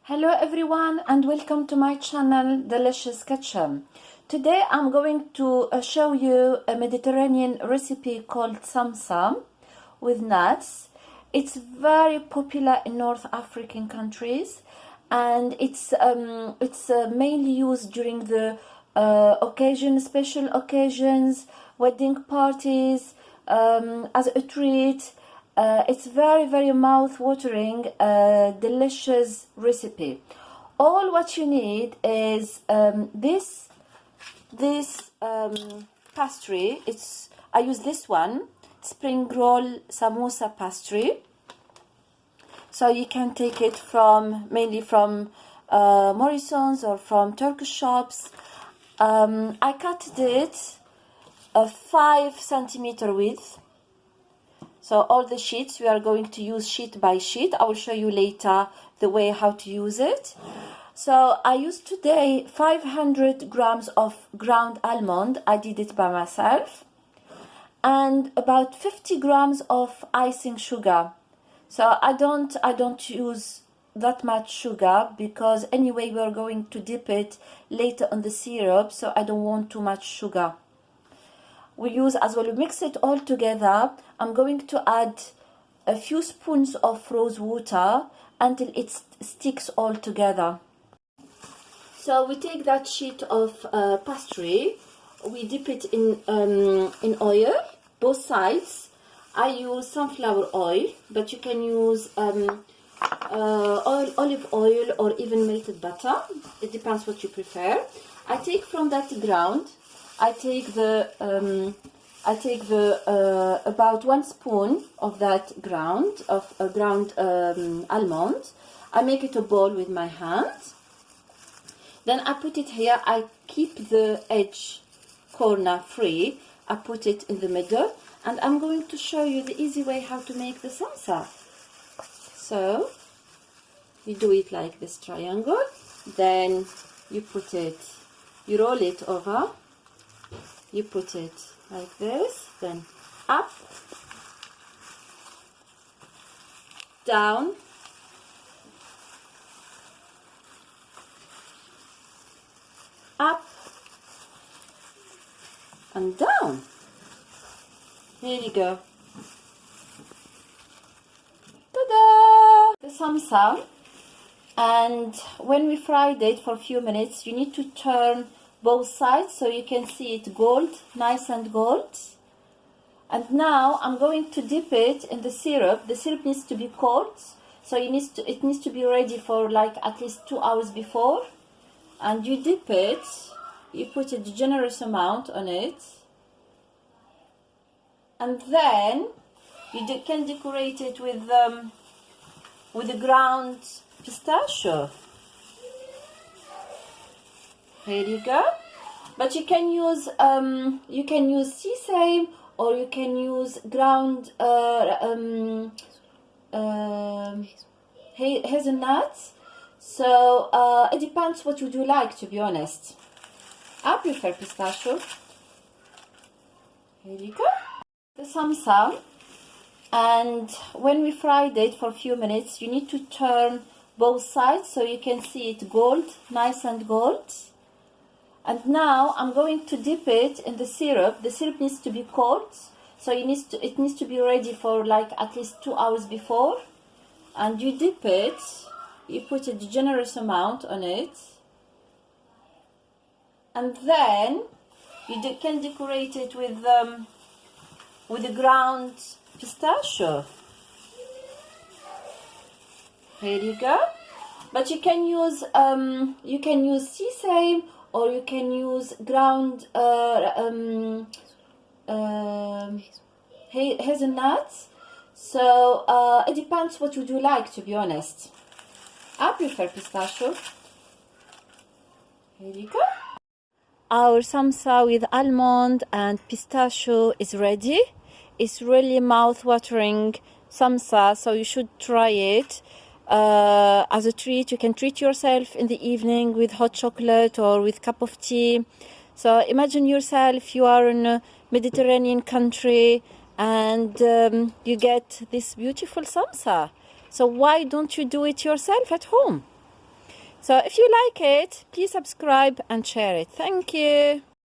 Hello everyone and welcome to my channel Delicious Kitchen. Today I'm going to show you a Mediterranean recipe called samsa with nuts. It's very popular in North African countries and it's mainly used during the special occasions, wedding parties, as a treat. It's very mouth-watering, delicious recipe. All what you need is this pastry. I use this one, spring roll samosa pastry. So you can take it mainly from Morrison's or from Turkish shops. I cut it a 5 centimeter width. So all the sheets, we are going to use sheet by sheet. I will show you later the way how to use it. So I used today 500 grams of ground almond. I did it by myself. And about 50 grams of icing sugar. So I don't use that much sugar because anyway we are going to dip it later on the syrup. So I don't want too much sugar. We mix it all together. I'm going to add a few spoons of rose water until it sticks all together. So we take that sheet of pastry, we dip it in oil, both sides. I use sunflower oil, but you can use olive oil or even melted butter. It depends what you prefer. I take from that ground. I take about 1 spoon of that ground almond. I make it a ball with my hand. Then I put it here. I keep the edge corner free. I put it in the middle, and I'm going to show you the easy way how to make the salsa. So you do it like this triangle. Then you roll it over. You put it like this, then up, down, up, and down. Here you go. Ta-da! The samsa. And when we fried it for a few minutes, you need to turn both sides so you can see it gold, nice and gold. And now I'm going to dip it in the syrup. The syrup needs to be cold, so it needs to be ready for like at least 2 hours before. And you dip it, you put a generous amount on it, and then you can decorate it with the ground pistachio. Here you go. But you can use sesame, or you can use ground hazelnuts. So it depends what would you like, to be honest. I prefer pistachio. Here you go. The samsa. And when we fried it for a few minutes, you need to turn both sides so you can see it gold, nice and gold. And now I'm going to dip it in the syrup. The syrup needs to be cold, so it needs to be ready for like at least 2 hours before. And you dip it, you put a generous amount on it, and then you can decorate it with the ground pistachio. Here you go. But you can use sesame, or you can use ground hazelnuts. So it depends what would you like, to be honest. I prefer pistachio. Here you go. Our samsa with almond and pistachio is ready. It's really mouth-watering samsa, so you should try it. As a treat, you can treat yourself in the evening with hot chocolate or with cup of tea. So imagine yourself, you are in a Mediterranean country and you get this beautiful samsa. So why don't you do it yourself at home? So if you like it, please subscribe and share it. Thank you.